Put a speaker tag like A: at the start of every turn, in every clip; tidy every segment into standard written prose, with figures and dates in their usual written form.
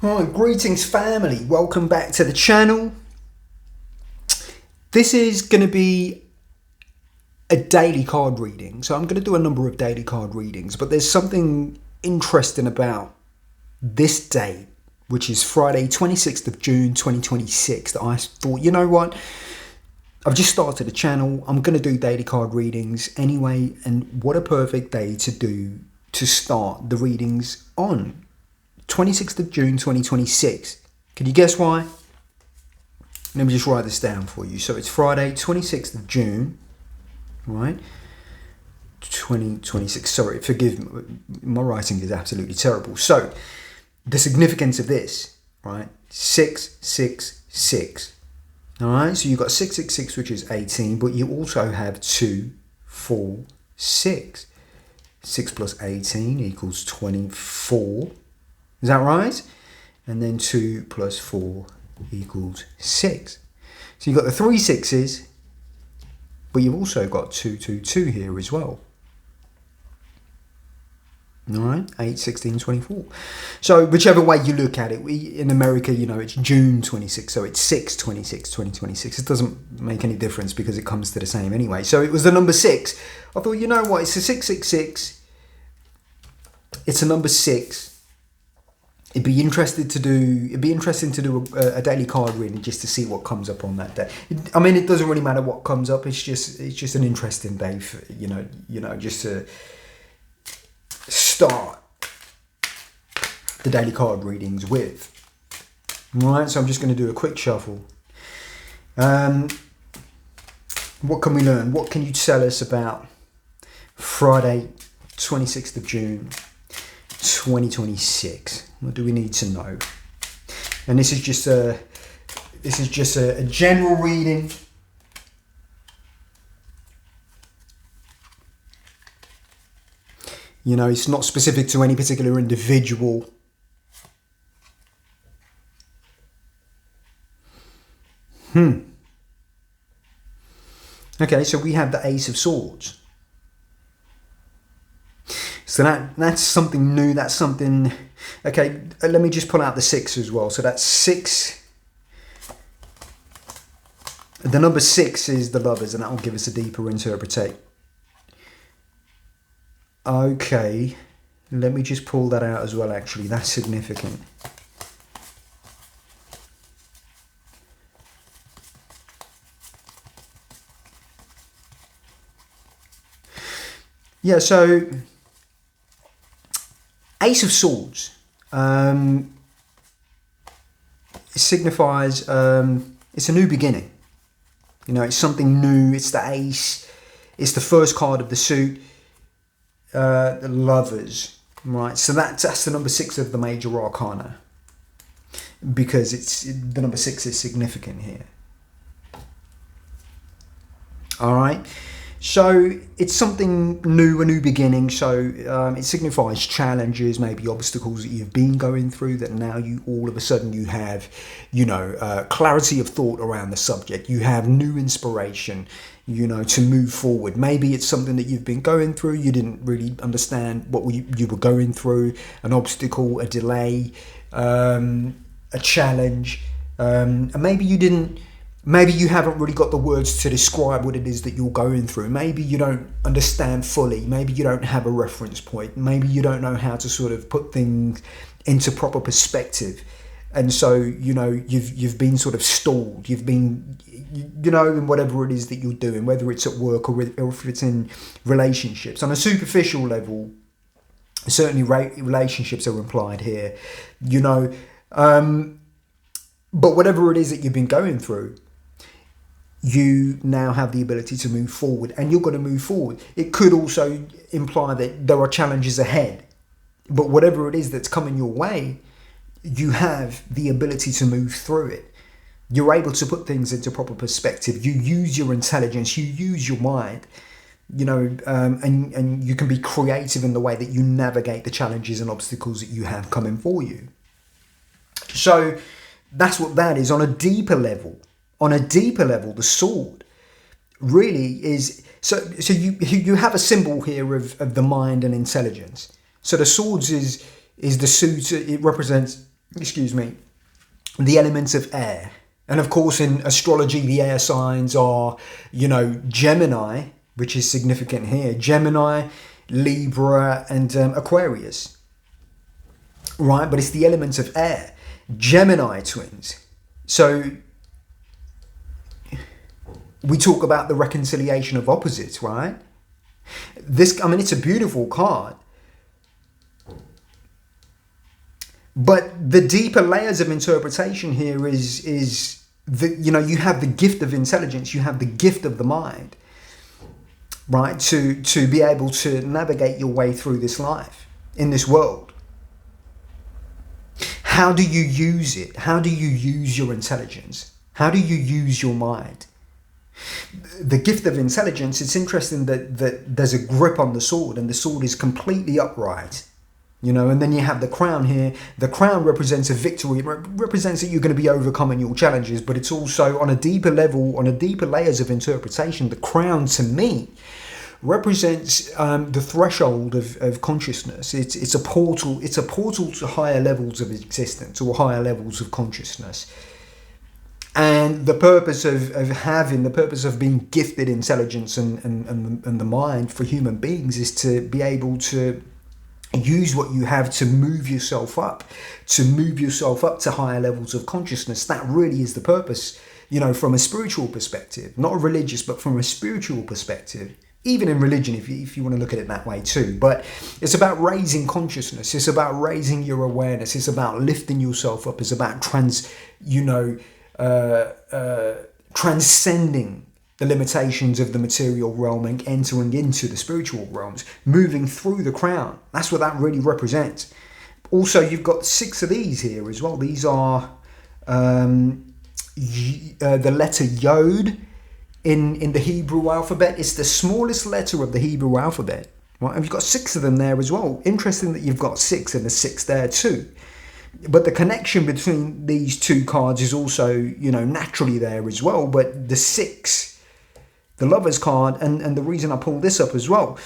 A: Alright, greetings family, welcome back to the channel. This is going to be a daily card reading. So I'm going to do a number of daily card readings, but there's something interesting about this date, which is Friday 26th of June 2026, that I thought, you know what, I've just started a channel, I'm going to do daily card readings anyway, and what a perfect day to start the readings on. 26th of June 2026. Can you guess why? Let me just write this down for you. So it's Friday 26th of June, right? 2026. Sorry, forgive me. My writing is absolutely terrible. So the significance of this, right? 666. All right, so you've got 666, which is 18, but you also have 2, 4, 6. 6 plus 18 equals 24. Is that right? And then 2 plus 4 equals 6. So you've got the 3 sixes, but you've also got 2, 2, 2 here as well. All right, 8, 16, 24. So whichever way you look at it, in America, you know, it's June 26, so it's 6/26, 2026. It doesn't make any difference because it comes to the same anyway. So it was the number 6. I thought, you know what, it's a 666. It's a number 6. It'd be interesting to do a daily card reading just to see what comes up on that day. I mean, it doesn't really matter what comes up. It's just an interesting day for, you know, just to start the daily card readings with. All right, so I'm just going to do a quick shuffle. What can we learn? What can you tell us about Friday, 26th of June, 2026? What do we need to know? And this is just a general reading. You know, it's not specific to any particular individual. Okay, so we have the Ace of Swords. So that's something new. That's something. Okay, let me just pull out the 6 as well. So that's 6. The number 6 is the Lovers, and that will give us a deeper interpretation. Okay, let me just pull that out as well. Actually, that's significant. Yeah, so Ace of Swords signifies it's a new beginning. You know, it's something new. It's the Ace. It's the first card of the suit. The Lovers, right? So that's the number 6 of the major arcana, because the number 6 is significant here. All right. So it's something new, a new beginning. So it signifies challenges, maybe obstacles that you've been going through, that now you all of a sudden you have, you know, clarity of thought around the subject. You have new inspiration, you know, to move forward. Maybe it's something that you've been going through. You didn't really understand what you were going through, an obstacle, a delay, a challenge, and maybe you haven't really got the words to describe what it is that you're going through. Maybe you don't understand fully. Maybe you don't have a reference point. Maybe you don't know how to sort of put things into proper perspective. And so, you know, you've been sort of stalled. You've been, you know, in whatever it is that you're doing, whether it's at work or if it's in relationships. On a superficial level, certainly relationships are implied here, you know. But whatever it is that you've been going through, you now have the ability to move forward, and you're going to move forward. It could also imply that there are challenges ahead, but whatever it is that's coming your way, you have the ability to move through it. You're able to put things into proper perspective. You use your intelligence, you use your mind, you know, and you can be creative in the way that you navigate the challenges and obstacles that you have coming for you. So that's what that is. On a deeper level, the sword really is. So you have a symbol here of the mind and intelligence. So the swords is the suit. It represents excuse me, the elements of air. And of course, in astrology, the air signs are, Gemini, which is significant here, Gemini, Libra, and Aquarius, right? But it's the elements of air, Gemini twins. So we talk about the reconciliation of opposites, right? It's a beautiful card. But the deeper layers of interpretation here is you have the gift of intelligence, you have the gift of the mind, right? To be able to navigate your way through this life, in this world. How do you use it? How do you use your intelligence? How do you use your mind? The gift of intelligence, it's interesting that there's a grip on the sword, and the sword is completely upright. And then you have the crown here. The crown represents a victory. It represents that you're going to be overcoming your challenges, but it's also on a deeper level, on a deeper layers of interpretation. The crown, to me, represents the threshold of consciousness. It's a portal. It's a portal to higher levels of existence, or higher levels of consciousness. And the purpose the purpose of being gifted intelligence and the mind for human beings is to be able to use what you have to move yourself up to higher levels of consciousness. That really is the purpose, from a spiritual perspective, not a religious, but from a spiritual perspective. Even in religion, if you want to look at it that way too. But it's about raising consciousness. It's about raising your awareness. It's about lifting yourself up. It's about transcending the limitations of the material realm and entering into the spiritual realms, moving through the crown. That's what that really represents. Also, you've got 6 of these here as well. These are the letter Yod in the Hebrew alphabet. It's the smallest letter of the Hebrew alphabet. Right? And you've got 6 of them there as well. Interesting that you've got 6 and the 6 there too. But the connection between these 2 cards is also, naturally there as well. But the 6, the Lovers card, and the reason I pulled this up as well.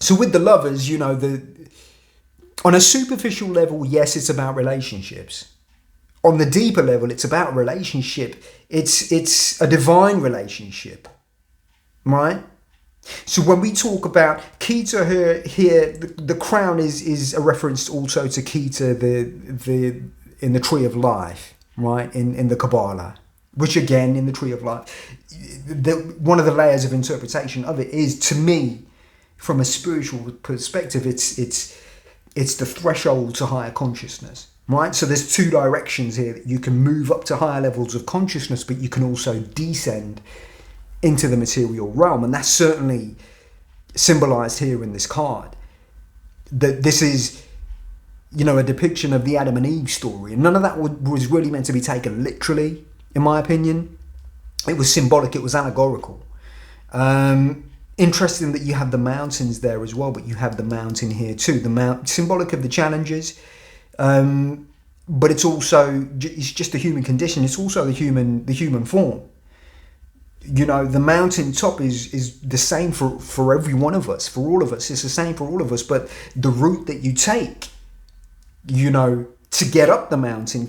A: So with the Lovers, on a superficial level, yes, it's about relationships. On the deeper level, it's about relationship. It's a divine relationship, right? So when we talk about Keter here, the crown is a reference also to Keter, the in the Tree of Life, right? In the Kabbalah, which again in the Tree of Life, one of the layers of interpretation of it is, to me, from a spiritual perspective, it's the threshold to higher consciousness, right? So there's 2 directions here. You can move up to higher levels of consciousness, but you can also descend into the material realm, and that's certainly symbolized here in this card. That this is, a depiction of the Adam and Eve story, and none of that was really meant to be taken literally, in my opinion. It was symbolic, it was allegorical. Interesting that you have the mountains there as well, but you have the mountain here too. Symbolic of the challenges, but it's just the human condition. It's also the human form. The mountaintop is the same for every one of us, for all of us. It's the same for all of us, but the route that you take, to get up the mountain,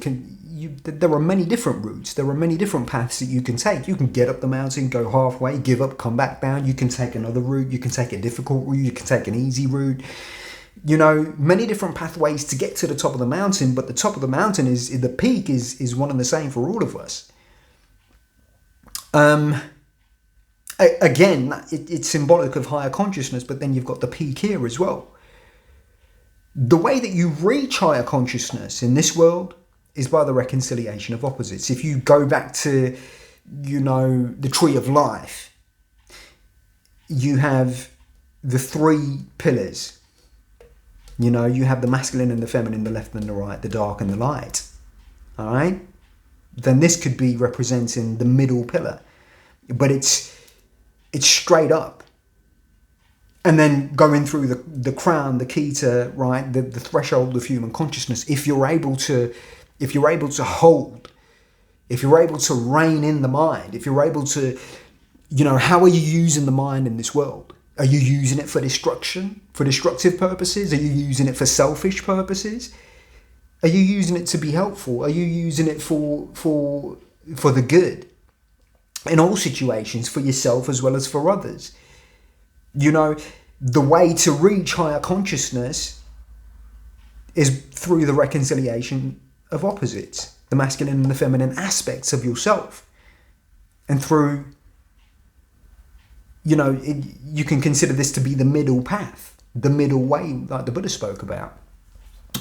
A: there are many different routes. There are many different paths that you can take. You can get up the mountain, go halfway, give up, come back down. You can take another route. You can take a difficult route. You can take an easy route. Many different pathways to get to the top of the mountain, but the top of the mountain the peak is one and the same for all of us. Again, it's symbolic of higher consciousness, but then you've got the peak here as well. The way that you reach higher consciousness in this world is by the reconciliation of opposites. If you go back to, the Tree of Life, you have the 3 pillars. You have the masculine and the feminine, the left and the right, the dark and the light. All right? Then this could be representing the middle pillar. But it's straight up. And then going through the crown, the Keter, right, the threshold of human consciousness, if you're able to hold, if you're able to rein in the mind, if you're able to, how are you using the mind in this world? Are you using it for destruction, for destructive purposes? Are you using it for selfish purposes? Are you using it to be helpful? Are you using it for the good? In all situations, for yourself as well as for others. You know, the way to reach higher consciousness is through the reconciliation of opposites, the masculine and the feminine aspects of yourself. And through, you know, you can consider this to be the middle path, the middle way, like the Buddha spoke about.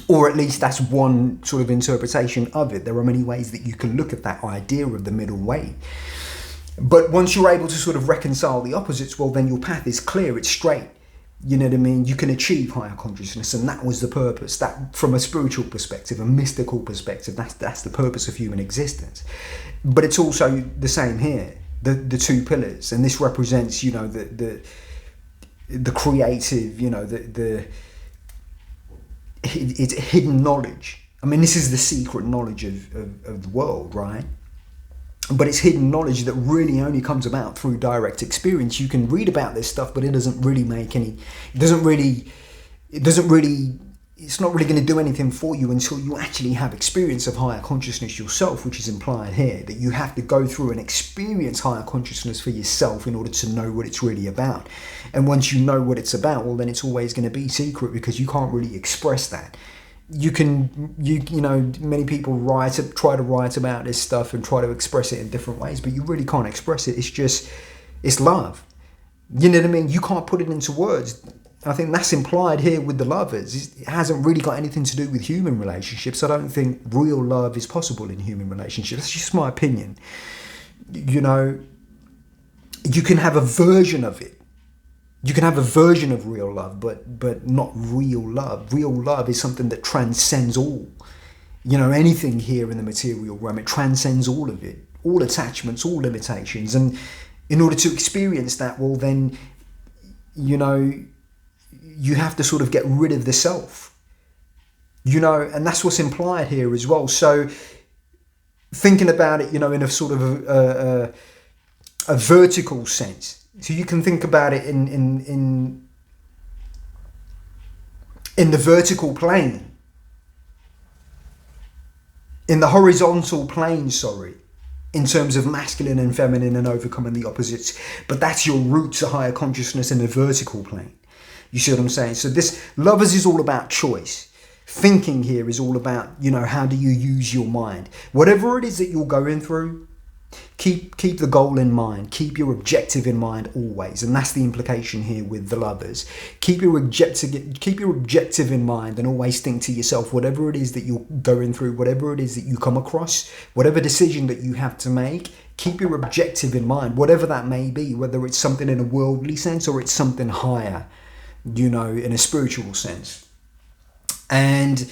A: Or at least that's one sort of interpretation of it. There are many ways that you can look at that idea of the middle way. But once you're able to sort of reconcile the opposites, well, then your path is clear, it's straight. You know what I mean? You can achieve higher consciousness, and that was the purpose. That, from a spiritual perspective, a mystical perspective, that's the purpose of human existence. But it's also the same here, the two pillars, and this represents, you know, the creative, you know, it's hidden knowledge. I mean, this is the secret knowledge of the world, right? But it's hidden knowledge that really only comes about through direct experience. You can read about this stuff, but it doesn't really make any, it's not really going to do anything for you until you actually have experience of higher consciousness yourself, which is implied here, that you have to go through and experience higher consciousness for yourself in order to know what it's really about. And once you know what it's about, well, then it's always going to be secret because you can't really express that. You know, many people try to write about this stuff and try to express it in different ways, but you really can't express it. It's love. You know what I mean? You can't put it into words. I think that's implied here with the lovers. It hasn't really got anything to do with human relationships. I don't think real love is possible in human relationships. That's just my opinion. You know, you can have a version of it. You can have a version of real love, but not real love. Real love is something that transcends all. You know, anything here in the material realm, it transcends all of it. All attachments, all limitations. And in order to experience that, well then, you know, you have to sort of get rid of the self. You know, and that's what's implied here as well. So thinking about it, you know, in a sort of a vertical sense. So you can think about it in the vertical plane, in the horizontal plane, in terms of masculine and feminine and overcoming the opposites. But that's your route to higher consciousness in the vertical plane. You see what I'm saying? So this lovers is all about choice. Thinking here is all about, you know, how do you use your mind? Whatever it is that you're going through, keep the goal in mind. Keep your objective in mind always. And that's the implication here with the lovers. Keep your objective in mind and always think to yourself, whatever it is that you're going through, whatever it is that you come across, whatever decision that you have to make, keep your objective in mind, whatever that may be, whether it's something in a worldly sense or it's something higher, you know, in a spiritual sense. And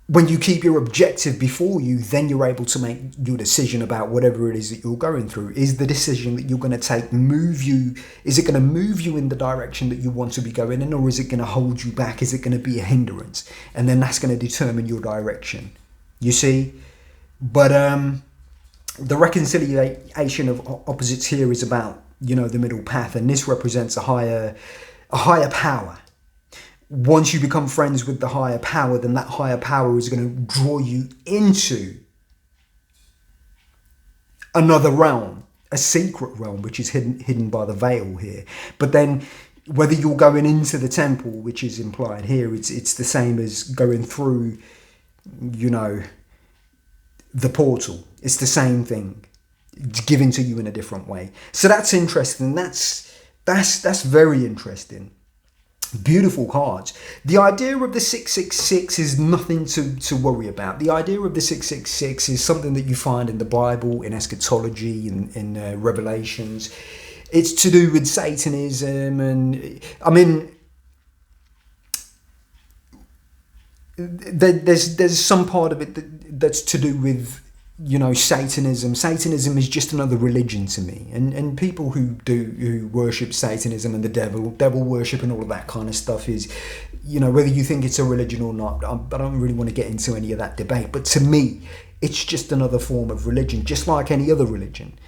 A: when you keep your objective before you, then you're able to make your decision about whatever it is that you're going through. Is the decision that you're going to take move you? Is it going to move you in the direction that you want to be going in, or is it going to hold you back? Is it going to be a hindrance? And then that's going to determine your direction. You see? But the reconciliation of opposites here is about, you know, the middle path, and this represents a higher power. Once you become friends with the higher power, then that higher power is going to draw you into another realm, a secret realm, which is hidden by the veil here. But then whether you're going into the temple, which is implied here, it's the same as going through, you know, the portal. It's the same thing. It's given to you in a different way. So that's interesting. That's very interesting. Beautiful cards. The idea of the 666 is nothing to worry about. The idea of the 666 is something that you find in the Bible, in eschatology, in Revelations. It's to do with Satanism, and I mean, there's some part of it that's to do with, you know, Satanism. Satanism is just another religion to me, and people who worship Satanism and the devil worship and all of that kind of stuff is, you know, whether you think it's a religion or not, I don't really want to get into any of that debate. But to me, it's just another form of religion, just like any other religion.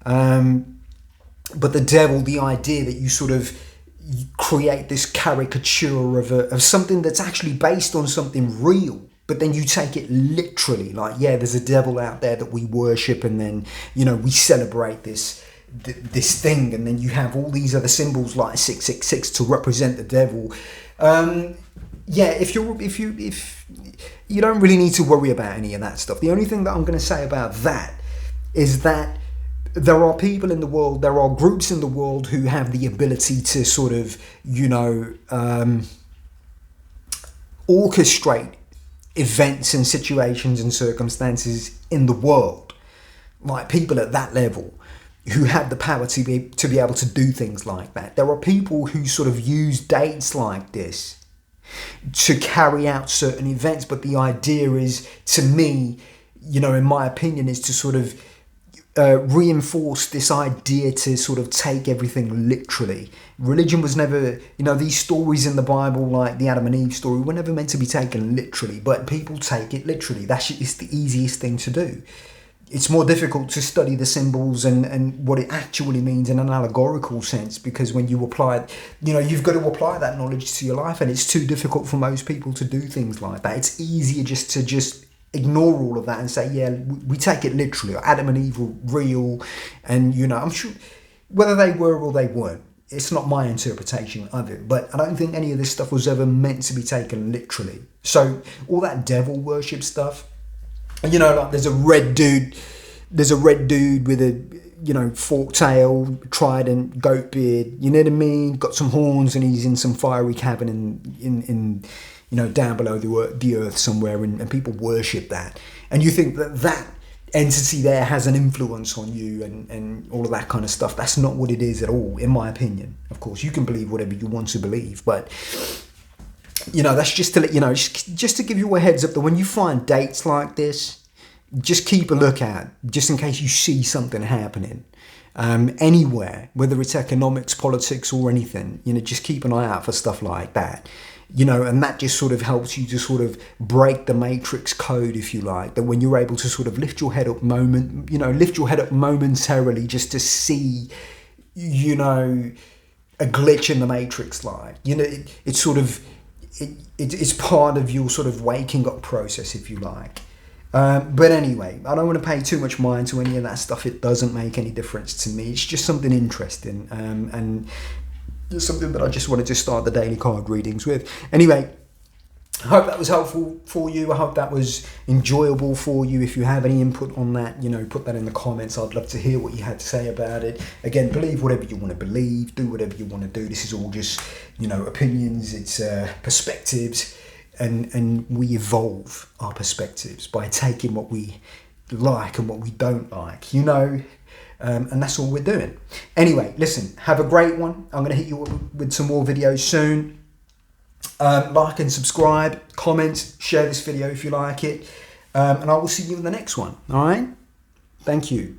A: But the devil, the idea that you sort of create this caricature of something that's actually based on something real. but then you take it literally, like, yeah, there's a devil out there that we worship, and then, you know, we celebrate this thing, and then you have all these other symbols like 666 to represent the devil. Yeah, if you don't really need to worry about any of that stuff. The only thing that I'm going to say about that is that there are people in the world, there are groups in the world who have the ability to sort of, you know, orchestrate events and situations and circumstances in the world, like people at that level who have the power to be able to do things like that. There are people who sort of use dates like this to carry out certain events, but the idea is, to me, you know, in my opinion, is to sort of reinforce this idea to sort of take everything literally. Religion was never, you know, these stories in the Bible, like the Adam and Eve story, were never meant to be taken literally, but people take it literally. That's the easiest thing to do. It's more difficult to study the symbols and what it actually means in an allegorical sense, because when you apply it, you know, you've got to apply that knowledge to your life, and it's too difficult for most people to do things like that. It's easier just to ignore all of that and say, yeah, we take it literally. Adam and Eve were real, and, you know, I'm sure whether they were or they weren't, it's not my interpretation of it, but I don't think any of this stuff was ever meant to be taken literally. So all that devil worship stuff, you know, like there's a red dude with a, you know, forked tail, trident, goat beard, you know what I mean, got some horns, and he's in some fiery cabin in you know, down below the earth somewhere, and people worship that, and you think that entity there has an influence on you and all of that kind of stuff. That's not what it is at all, in my opinion. Of course, you can believe whatever you want to believe, but, you know, that's just to let you know, just to give you a heads up that when you find dates like this, just keep a lookout, just in case you see something happening anywhere, whether it's economics, politics, or anything. You know, just keep an eye out for stuff like that. You know, and that just sort of helps you to sort of break the matrix code, if you like, that when you're able to sort of lift your head up momentarily just to see, you know, a glitch in the matrix, like, you know, it's sort of, it's part of your sort of waking up process, if you like. But anyway, I don't want to pay too much mind to any of that stuff. It doesn't make any difference to me. It's just something interesting, and it's something that I just wanted to start the daily card readings with. Anyway, I hope that was helpful for you. I hope that was enjoyable for you. If you have any input on that, you know, put that in the comments. I'd love to hear what you had to say about it. Again, believe whatever you want to believe, do whatever you want to do. This is all just, you know, opinions, it's perspectives, and we evolve our perspectives by taking what we like and what we don't like, you know. And that's all we're doing. Anyway, listen, have a great one. I'm going to hit you with some more videos soon. Like and subscribe, comment, share this video if you like it. And I will see you in the next one. All right? Thank you.